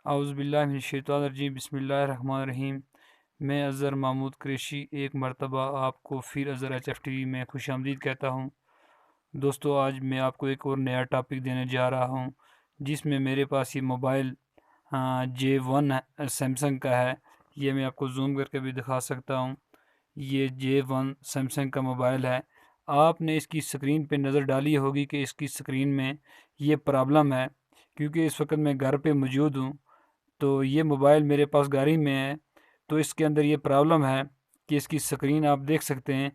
आउज़ुबिल्लाहिमिनश्शैतानिर्रजीम बिस्मिल्लाहिर्रहमानिर्रहीम। मैं अज़हर महमूद कुरैशी एक मरतबा आपको फिर अज़हर HF TV में खुशामदीद कहता हूँ। दोस्तों, आज मैं आपको एक और नया टॉपिक देने जा रहा हूँ, जिसमें मेरे पास ये मोबाइल J1 सैमसंग का है। ये मैं आपको जूम करके भी दिखा सकता हूँ। ये J1 सैमसंग का मोबाइल है। आपने इसकी स्क्रीन पे नज़र डाली होगी कि इसकी स्क्रीन में ये प्रॉब्लम है, क्योंकि इस वक्त मैं घर पे मौजूद हूँ। तो ये मोबाइल मेरे पास गाड़ी में है। तो इसके अंदर ये प्रॉब्लम है कि इसकी स्क्रीन आप देख सकते हैं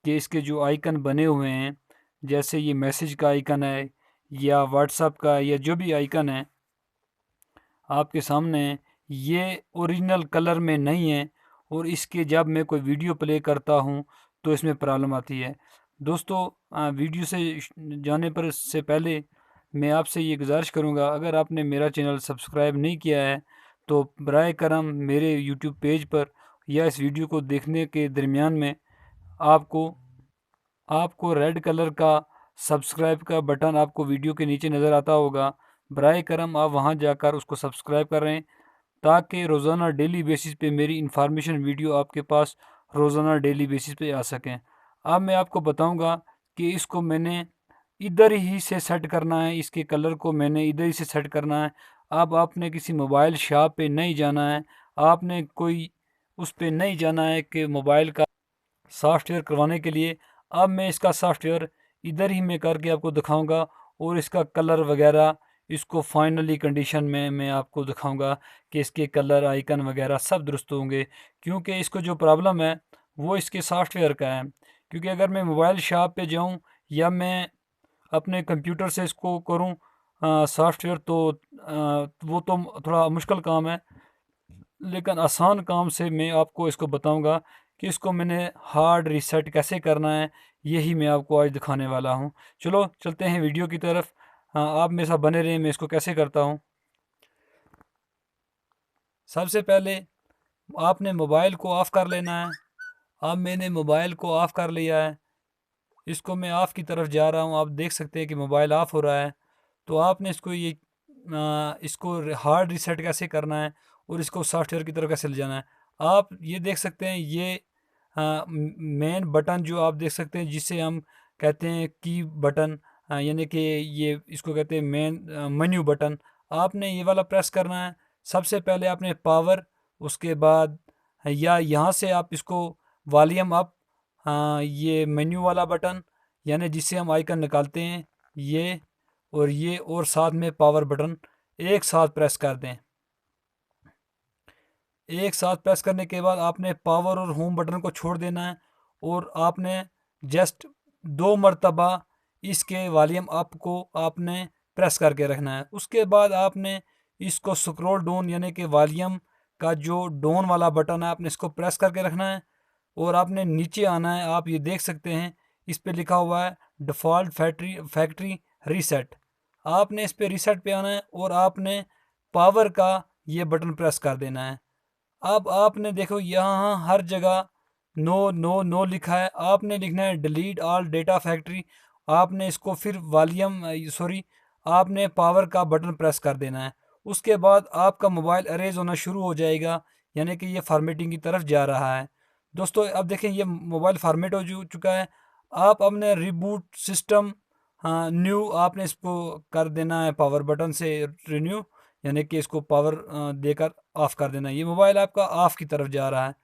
कि इसके जो आइकन बने हुए हैं, जैसे ये मैसेज का आइकन है या व्हाट्सअप का या जो भी आइकन है आपके सामने है, ये ओरिजिनल कलर में नहीं है। और इसके जब मैं कोई वीडियो प्ले करता हूँ तो इसमें प्रॉब्लम आती है। दोस्तों, वीडियो से जाने पर से पहले मैं आपसे ये गुजारिश करूँगा, अगर आपने मेरा चैनल सब्सक्राइब नहीं किया है तो बराए करम मेरे यूट्यूब पेज पर या इस वीडियो को देखने के दरमियान में आपको आपको रेड कलर का सब्सक्राइब का बटन आपको वीडियो के नीचे नज़र आता होगा। बराए करम आप वहां जाकर उसको सब्सक्राइब करें, ताकि रोज़ाना डेली बेसिस पे मेरी इन्फॉर्मेशन वीडियो आपके पास रोज़ाना डेली बेसिस पे आ सकें। अब मैं आपको बताऊंगा कि इसको मैंने इधर ही से सेट करना है, इसके कलर को मैंने इधर ही से सेट करना है। अब आपने किसी मोबाइल शॉप पे नहीं जाना है, आपने कोई उस पे नहीं जाना है कि मोबाइल का सॉफ्टवेयर करवाने के लिए। अब मैं इसका सॉफ्टवेयर इधर ही मैं करके आपको दिखाऊंगा, और इसका कलर वगैरह इसको फाइनली कंडीशन में मैं आपको दिखाऊंगा कि इसके कलर आइकन वगैरह सब दुरुस्त होंगे। क्योंकि इसको जो प्रॉब्लम है वो इसके सॉफ्टवेयर का है। क्योंकि अगर मैं मोबाइल शॉप पे जाऊं या मैं अपने कंप्यूटर से इसको करूं सॉफ्टवेयर, तो वो तो थोड़ा मुश्किल काम है। लेकिन आसान काम से मैं आपको इसको बताऊंगा कि इसको मैंने हार्ड रीसेट कैसे करना है। यही मैं आपको आज दिखाने वाला हूं। चलो चलते हैं वीडियो की तरफ। आप मेरे साथ बने रहें, मैं इसको कैसे करता हूं। सबसे पहले आपने मोबाइल को ऑफ़ कर लेना है। अब मैंने मोबाइल को ऑफ़ कर लिया है, इसको मैं ऑफ़ की तरफ जा रहा हूं। आप देख सकते हैं कि मोबाइल ऑफ़ हो रहा है। तो आपने इसको हार्ड रीसेट कैसे करना है और इसको सॉफ्टवेयर की तरफ कैसे ले जाना है। आप ये देख सकते हैं, ये मेन बटन जो आप देख सकते हैं, जिसे हम कहते हैं की बटन, यानी कि ये इसको कहते हैं मेन मेन्यू बटन। आपने ये वाला प्रेस करना है। सबसे पहले आपने पावर, उसके बाद या यहाँ से आप इसको वॉल्यूम अप, ये मेन्यू वाला बटन यानी जिससे हम आइकन निकालते हैं, ये और साथ में पावर बटन एक साथ प्रेस कर दें। एक साथ प्रेस करने के बाद आपने पावर और होम बटन को छोड़ देना है, और आपने जस्ट 2 मरतबा इसके वॉल्यूम अप को आपने प्रेस करके रखना है। उसके बाद आपने इसको स्क्रॉल डाउन यानी कि वॉल्यूम का जो डाउन वाला बटन है, आपने इसको प्रेस करके रखना है और आपने नीचे आना है। आप ये देख सकते हैं, इस पे लिखा हुआ है डिफ़ॉल्ट फैक्ट्री रीसेट। आपने इस पे रीसेट पे आना है और आपने पावर का ये बटन प्रेस कर देना है। अब आपने देखो यहाँ हर जगह नो नो नो लिखा है, आपने लिखना है डिलीट ऑल डेटा फैक्ट्री। आपने इसको फिर वॉल्यूम सॉरी आपने पावर का बटन प्रेस कर देना है। उसके बाद आपका मोबाइल अरेज होना शुरू हो जाएगा, यानी कि ये फार्मेटिंग की तरफ जा रहा है। दोस्तों, अब देखें ये मोबाइल फार्मेट हो चुका है। आप अपने रिबूट सिस्टम, हाँ न्यू, आपने इसको कर देना है पावर बटन से रिन्यू, यानी कि इसको पावर देकर ऑफ़ कर देना है। ये मोबाइल आपका ऑफ़ की तरफ जा रहा है।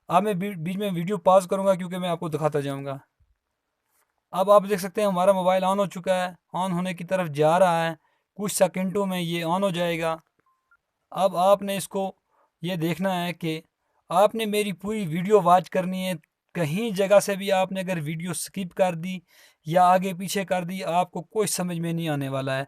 अब मैं बीच में वीडियो पॉज करूँगा क्योंकि मैं आपको दिखाता जाऊँगा। अब आप देख सकते हैं हमारा मोबाइल ऑन हो चुका है, ऑन होने की तरफ जा रहा है। कुछ सेकंडों में ये ऑन हो जाएगा। अब आपने इसको ये देखना है कि आपने मेरी पूरी वीडियो वॉच करनी है। कहीं जगह से भी आपने अगर वीडियो स्किप कर दी या आगे पीछे कर दी, आपको कोई समझ में नहीं आने वाला है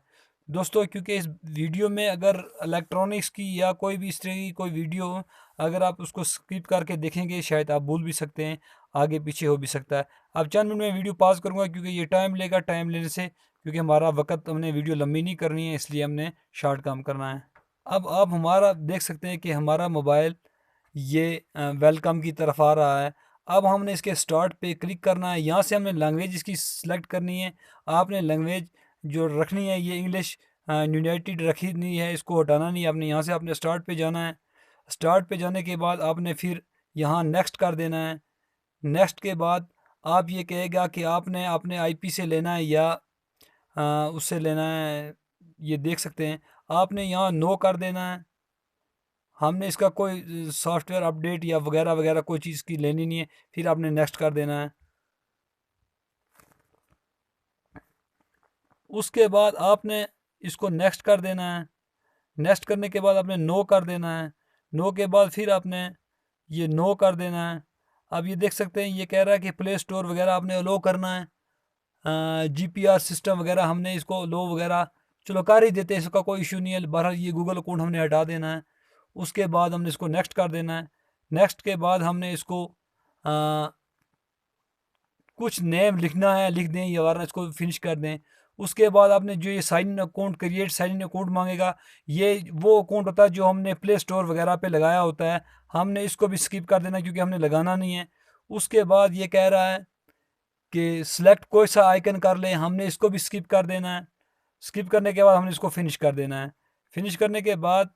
दोस्तों। क्योंकि इस वीडियो में अगर इलेक्ट्रॉनिक्स की या कोई भी इस तरह की कोई वीडियो हो, अगर आप उसको स्किप करके देखेंगे शायद आप भूल भी सकते हैं, आगे पीछे हो भी सकता है। अब चंद मिनट में वीडियो पॉज करूँगा क्योंकि ये टाइम लेगा। टाइम लेने से, क्योंकि हमारा वक्त, हमने वीडियो लंबी नहीं करनी है, इसलिए हमने शॉर्ट काम करना है। अब आप हमारा देख सकते हैं कि हमारा मोबाइल ये वेलकम की तरफ आ रहा है। अब हमने इसके स्टार्ट पे क्लिक करना है। यहाँ से हमने लैंग्वेज इसकी सिलेक्ट करनी है। आपने लैंग्वेज जो रखनी है ये इंग्लिश यूनाइटेड रखी नहीं है, इसको हटाना नहीं है। आपने यहाँ से आपने स्टार्ट पे जाना है। स्टार्ट पे जाने के बाद आपने फिर यहाँ नेक्स्ट कर देना है। नेक्स्ट के बाद आप ये कहेगा कि आपने अपने आईपी से लेना है या उससे लेना है, ये देख सकते हैं। आपने यहाँ नो कर देना है। हमने इसका कोई सॉफ्टवेयर अपडेट या वगैरह वगैरह कोई चीज़ की लेनी नहीं है। फिर आपने नेक्स्ट कर देना है। उसके बाद आपने इसको नेक्स्ट कर देना है। नेक्स्ट करने के बाद आपने नो कर देना है। नो के बाद फिर आपने ये नो कर देना है। अब ये देख सकते हैं, ये कह रहा है कि प्ले स्टोर वगैरह आपने अलो करना है, जीपीआर सिस्टम वगैरह हमने इसको लो वगैरह चलो कर ही देते हैं, इसका कोई इशू नहीं है। बहरहाल ये गूगल अकाउंट हमने हटा देना है। उसके बाद हमने इसको नेक्स्ट कर देना है। नेक्स्ट के बाद हमने इसको कुछ नेम लिखना है, लिख दें या वरना इसको फिनिश कर दें। उसके बाद आपने जो ये sign in account create sign in account मांगेगा, ये वो अकाउंट होता है जो हमने प्ले स्टोर वगैरह पे लगाया होता है। हमने इसको भी स्किप कर देना क्योंकि हमने लगाना नहीं है। उसके बाद ये कह रहा है कि सिलेक्ट कोई सा आइकन कर लें, हमने इसको भी स्किप कर देना है। स्किप करने के बाद हमने इसको फिनिश कर देना है। फिनिश करने के बाद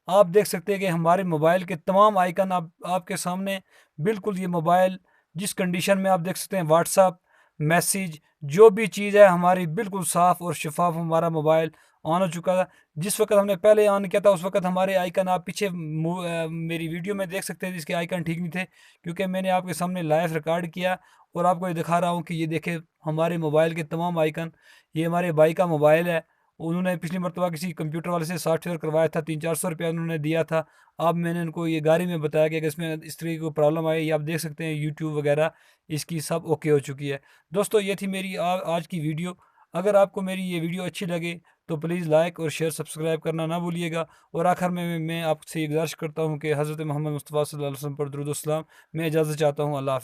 आप देख सकते हैं कि हमारे मोबाइल के तमाम आइकन आपके सामने बिल्कुल ये मोबाइल जिस कंडीशन में आप देख सकते हैं, व्हाट्सअप मैसेज जो भी चीज़ है हमारी बिल्कुल साफ़ और शफाफ हमारा मोबाइल ऑन हो चुका था। जिस वक्त हमने पहले ऑन किया था उस वक्त हमारे आइकन आप पीछे मेरी वीडियो में देख सकते हैं, इसके आइकन ठीक नहीं थे क्योंकि मैंने आपके सामने लाइव रिकॉर्ड किया और आपको ये दिखा रहा हूँ कि ये देखे हमारे मोबाइल के तमाम आइकन। ये हमारे भाई का मोबाइल है, उन्होंने पिछली मरतबा किसी कंप्यूटर वाले से सॉफ्टवेयर करवाया था, 300-400 रुपया उन्होंने दिया था। अब मैंने उनको ये गाड़ी में बताया कि अगर इसमें इस तरीके की प्रॉब्लम आई, ये आप देख सकते हैं यूट्यूब वगैरह इसकी सब ओके हो चुकी है। दोस्तों ये थी मेरी आज की वीडियो। अगर आपको मेरी ये वीडियो अच्छी लगे तो प्लीज़ लाइक और शेयर सब्सक्राइब करना ना भूलिएगा। और आखिर में मैं आपसे गुजारिश करता हूँ कि हज़रत मोहम्मद मुस्तफ़ा सल्लल्लाहु अलैहि वसल्लम पर दुरूद व सलाम। मैं इजाज़त चाहता हूँ। अल्लाह हाफ़िज़।